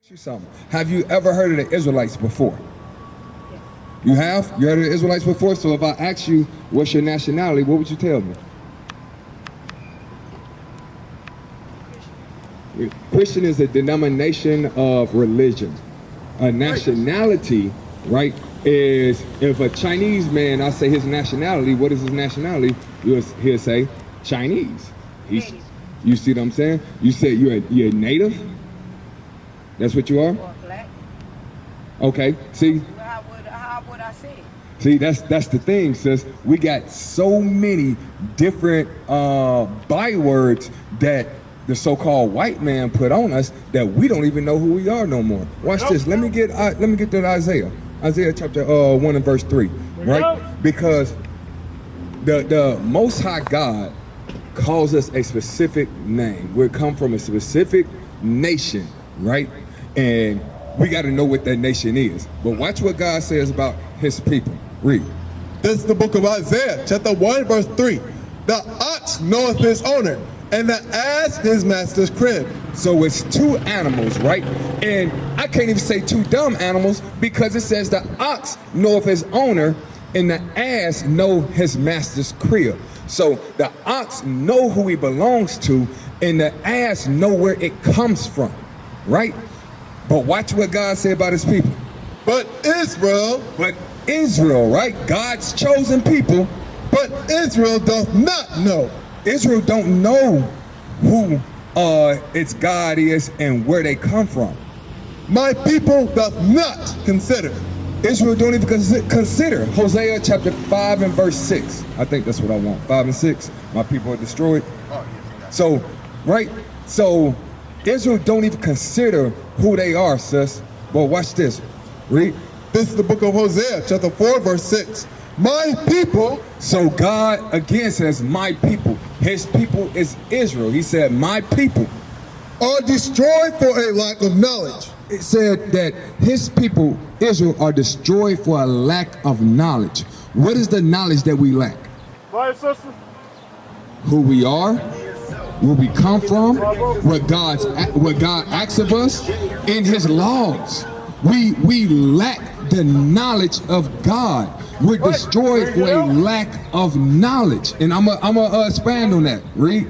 You something. Have you ever heard of the Israelites before? You have? You heard of the Israelites before? So if I ask you what's your nationality, what would you tell me? Christian is a denomination of religion. A nationality, right, is if a Chinese man, I say his nationality, what is his nationality? He'll say Chinese. You see what I'm saying? You say you're a native? That's what you are? Or black. Okay, see? How would I say it? See, that's the thing, sis. We got so many different bywords that the so-called white man put on us that we don't even know who we are no more. Watch this. Let me get to Isaiah. Isaiah chapter 1 and verse 3. Right? Because the Most High God calls us a specific name. We come from a specific nation, right? And we got to know what that nation is. But watch what God says about his people. Read. This is the book of Isaiah, chapter 1, verse 3. The ox knoweth his owner, and the ass his master's crib. So it's two animals, right? And I can't even say two dumb animals because it says the ox knoweth his owner, and the ass know his master's crib. So the ox know who he belongs to, and the ass know where it comes from, right? But watch what God said about his people. But Israel, right? God's chosen people. But Israel doth not know. Israel don't know who its God is and where they come from. My people doth not consider. Israel don't even consider. Hosea chapter 5 and verse 6. I think that's what I want. 5 and 6. My people are destroyed. So, right? So Israel don't even consider who they are, sis. But watch this. Read. This is the book of Hosea, chapter 4, verse 6. My people. So God again says, my people. His people is Israel. He said, my people are destroyed for a lack of knowledge. It said that his people, Israel, are destroyed for a lack of knowledge. What is the knowledge that we lack? Who we are, where we come from, what God asks of us, in his laws. We lack the knowledge of God. We're destroyed for a lack of knowledge. And I'm gonna expand on that. Read.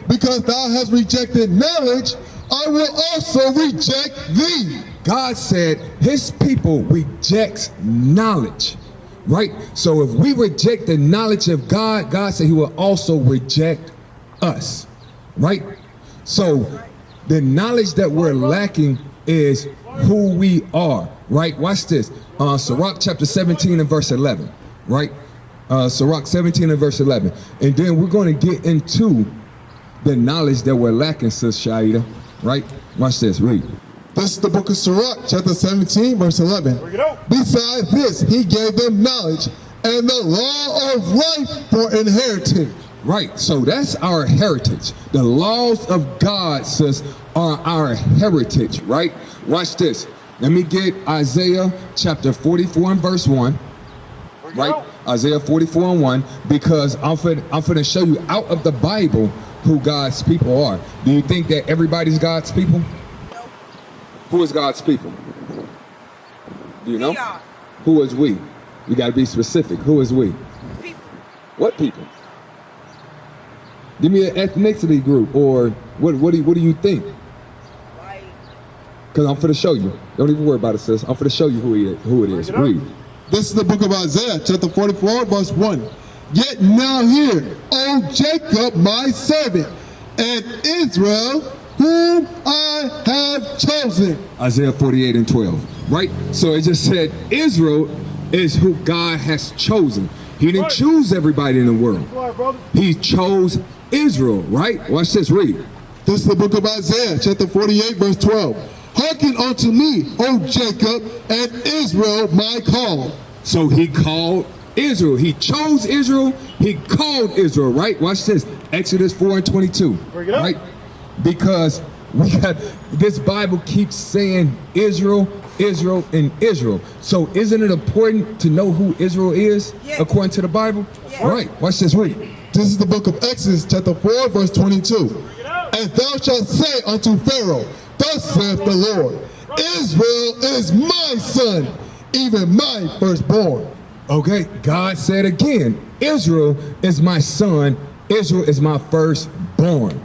Because thou hast rejected knowledge, I will also reject thee. God said his people rejects knowledge, right? So if we reject the knowledge of God, God said he will also reject us, right? So the knowledge that we're lacking is who we are, right? Watch this. Sirach chapter 17 and verse 11, right? Sirach 17 and verse 11. And then we're going to get into the knowledge that we're lacking, Sis Shaida, right? Watch this, read. This is the book of Sirach, chapter 17, verse 11. Besides this, he gave them knowledge and the law of life for inheritance. Right, so that's our heritage. The laws of God, sis, are our heritage, right? Watch this. Let me get Isaiah chapter 44 and verse 1. Right? Isaiah 44 and 1, because I'm finna show you out of the Bible who God's people are. Do you think that everybody's God's people? No. Who is God's people? Do you know? We are. Who is we? We gotta be specific. Who is we? People. What people? Give me an ethnicity group, or what do you think? White. Because I'm finna show you. Don't even worry about it, sis. I'm finna show you who it is. Read. This is the book of Isaiah, chapter 44, verse 1. Yet now hear, O Jacob, my servant, and Israel, whom I have chosen. Isaiah 48 and 12, right? So it just said Israel is who God has chosen. He didn't choose everybody in the world. He chose Israel, right? Watch this, read. This is the book of Isaiah, chapter 48, verse 12. Hearken unto me, O Jacob, and Israel, my call. So he called Israel. He chose Israel. He called Israel, right? Watch this. Exodus 4 and 22, right? Because we got this Bible keeps saying Israel, Israel, and Israel. So isn't it important to know who Israel is according to the Bible? Yes. Right. Watch this. Read. This is the book of Exodus, chapter 4, verse 22. And thou shalt say unto Pharaoh, Thus saith the Lord, Israel is my son, even my firstborn. Okay, God said again, Israel is my son, Israel is my firstborn.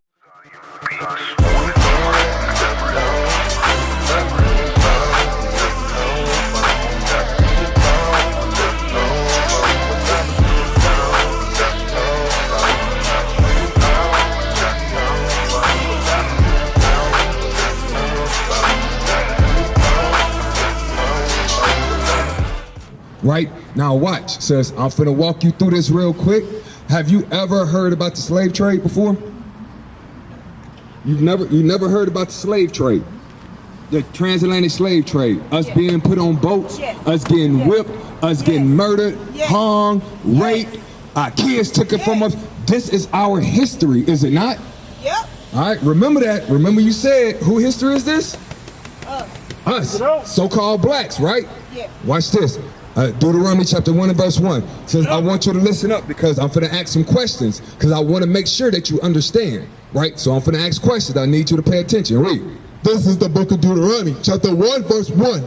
Right? Now watch, sis. I'm finna walk you through this real quick. Have you ever heard about the slave trade before? You never heard about the slave trade? The transatlantic slave trade. Us being put on boats, us getting whipped, us getting murdered, hung, raped. Our kids took it from us. This is our history, is it not? Yep. All right, remember that. Remember you said, who history is this? Us. So-called blacks, right? Yeah. Watch this. Deuteronomy chapter 1 and verse 1 says, I want you to listen up because I'm finna ask some questions because I want to make sure that you understand, right? So I'm finna ask questions. I need you to pay attention. Read. This is the book of Deuteronomy, chapter 1, verse 1.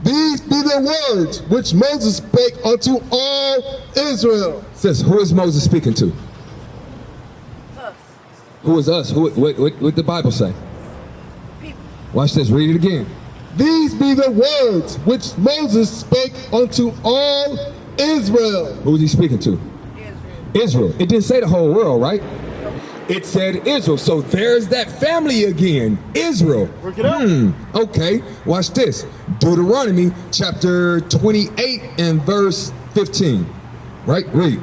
These be the words which Moses spake unto all Israel. Says, who is Moses speaking to? Us. Who is us? What the Bible say? People. Watch this. Read it again. These be the words which Moses spake unto all Israel. Who is he speaking to? Israel. It didn't say the whole world, right? It said Israel. So there's that family again. Israel. Okay. Watch this. Deuteronomy chapter 28 and verse 15. Right? Read.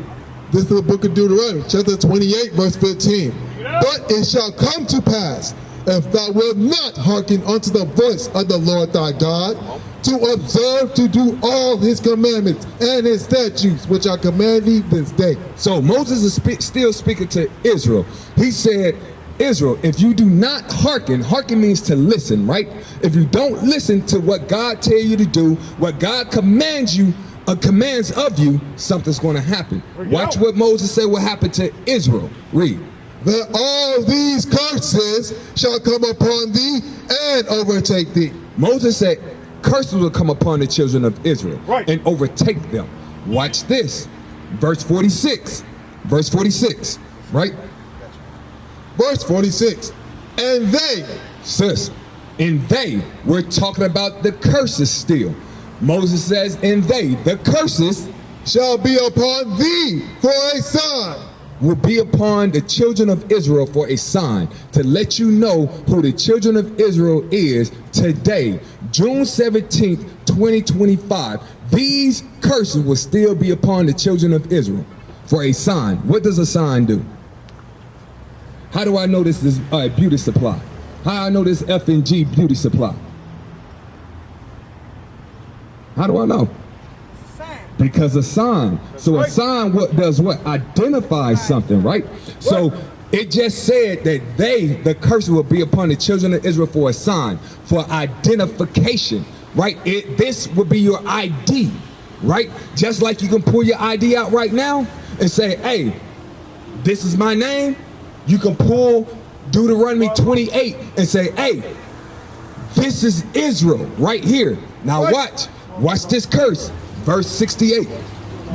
This is the book of Deuteronomy, chapter 28, verse 15. But it shall come to pass, if thou wilt not hearken unto the voice of the Lord thy God, to observe to do all his commandments and his statutes, which I command thee this day. So Moses is still speaking to Israel. He said, Israel, if you do not hearken means to listen, right? If you don't listen to what God tell you to do, what God commands you, commands of you, something's going to happen. Watch what Moses said will happen to Israel. Read. That all these curses shall come upon thee and overtake thee. Moses said curses will come upon the children of Israel and overtake them. Watch this. Verse 46. Verse 46. Right? Verse 46. And they. Sis. And they. We're talking about the curses still. Moses says, and they. The curses shall be upon thee for a sign. Will be upon the children of Israel for a sign to let you know who the children of Israel is today, June 17th, 2025. These curses will still be upon the children of Israel for a sign. What does a sign do? How do I know this is a beauty supply? How do I know this F&G beauty supply? How do I know? Because a sign. So a sign does what? Identifies something, right? So it just said that the curse will be upon the children of Israel for a sign, for identification, right? This would be your ID, right? Just like you can pull your ID out right now and say, hey, this is my name. You can pull Deuteronomy 28 and say, hey, this is Israel right here. Now watch this curse. Verse 68.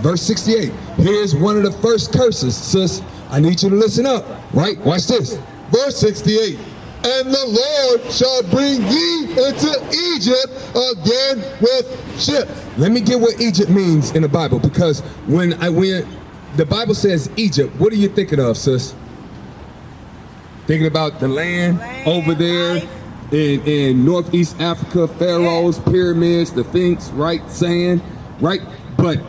Verse 68. Here's one of the first curses, sis. I need you to listen up, right? Watch this. Verse 68. And the Lord shall bring thee into Egypt again with ships. Let me get what Egypt means in the Bible, because when the Bible says Egypt, what are you thinking of, sis? Thinking about the land over there in Northeast Africa, pharaohs, pyramids, the Sphinx, right? Sand. Right, but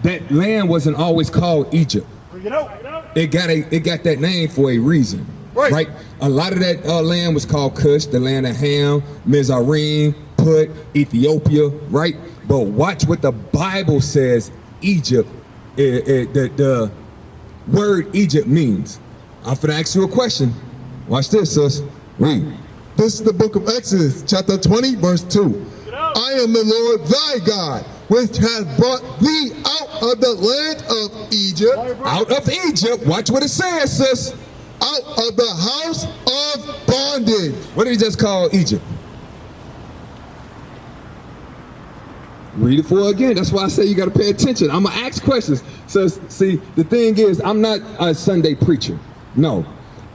that land wasn't always called Egypt. It got that name for a reason, right? A lot of that land was called Cush, the land of Ham, Mizraim, Put, Ethiopia, right? But watch what the Bible says. Egypt, the word Egypt means. I'm finna ask you a question. Watch this, sis. Read. This is the book of Exodus, chapter 20, verse 2. I am the Lord thy God, which hath brought thee out of the land of Egypt. Out of Egypt. Watch what it says, sis. Out of the house of bondage. What did he just call Egypt? Read it for her again. That's why I say you got to pay attention. I'm going to ask questions. So, see, the thing is, I'm not a Sunday preacher. No.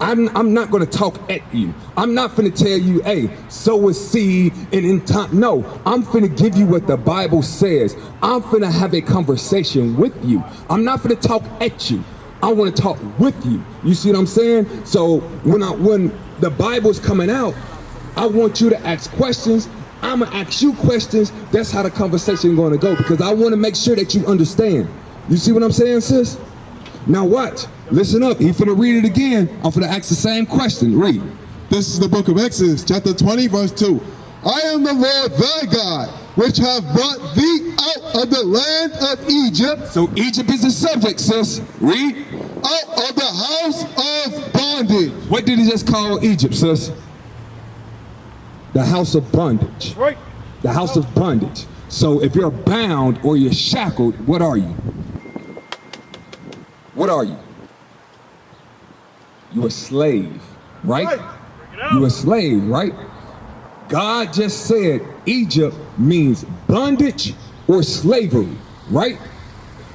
I'm not going to talk at you. I'm not going to tell you, hey, sow a seed and in time. No, I'm going to give you what the Bible says. I'm going to have a conversation with you. I'm not going to talk at you. I want to talk with you. You see what I'm saying? So when the Bible's coming out, I want you to ask questions. I'm going to ask you questions. That's how the conversation is going to go, because I want to make sure that you understand. You see what I'm saying, sis? Now watch. Listen up. He's finna read it again. I'm finna ask the same question. Read. This is the book of Exodus, chapter 20, verse 2. I am the Lord thy God, which have brought thee out of the land of Egypt. So Egypt is the subject, sis. Read. Out of the house of bondage. What did he just call Egypt, sis? The house of bondage. Right. The house of bondage. So if you're bound or you're shackled, what are you? What are you? You're a slave, right? You're a slave, right? God just said Egypt means bondage or slavery, right?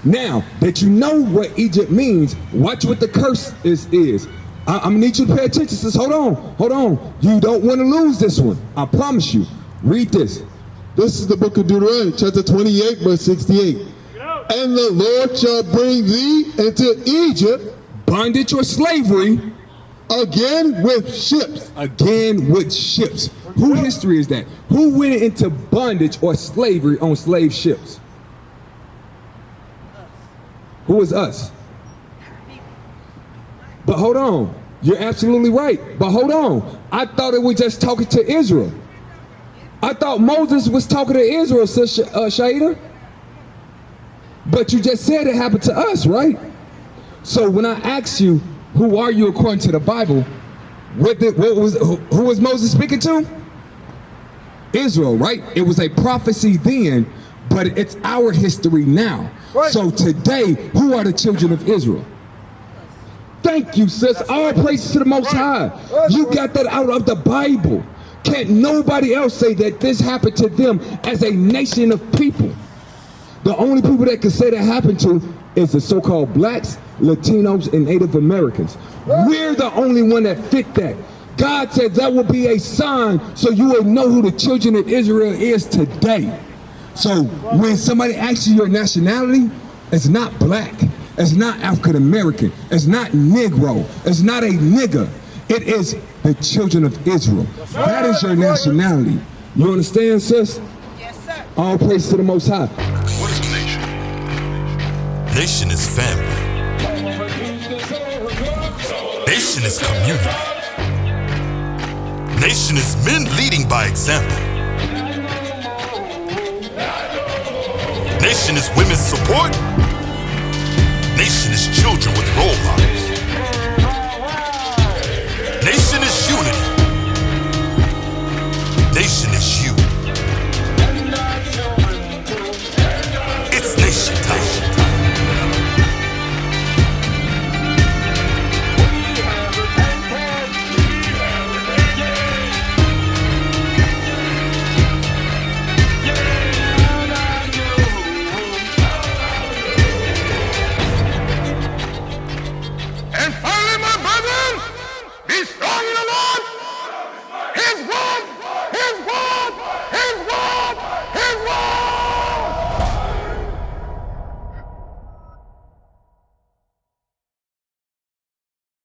Now that you know what Egypt means, watch what the curse is. I'm gonna need you to pay attention. Sis, hold on. You don't want to lose this one. I promise you. Read this. This is the book of Deuteronomy, chapter 28, verse 68. And the Lord shall bring thee into Egypt, bondage or slavery, again with ships. Again with ships. Who history is that? Who went into bondage or slavery on slave ships? Who is us? But hold on. You're absolutely right. But hold on. I thought it was just talking to Israel. I thought Moses was talking to Israel, Sister Shaida. But you just said it happened to us, right? So when I ask you, who are you according to the Bible? Who was Moses speaking to? Israel, right? It was a prophecy then, but it's our history now. Right. So today, who are the children of Israel? Thank you, sis. All praises to the Most High. You got that out of the Bible. Can't nobody else say that this happened to them as a nation of people. The only people that can say that happened to is the so-called blacks, Latinos, and Native Americans. We're the only one that fit that. God said that will be a sign so you will know who the children of Israel is today. So when somebody asks you your nationality, it's not black, it's not African American, it's not Negro, it's not a nigger. It is the children of Israel. That is your nationality. You understand, sis? Yes, sir. All praise to the Most High. What is a nation? Nation is family. Nation is community. Nation is men leading by example. Nation is women's support. Nation is children with role models. Nation is unity. Nation is you.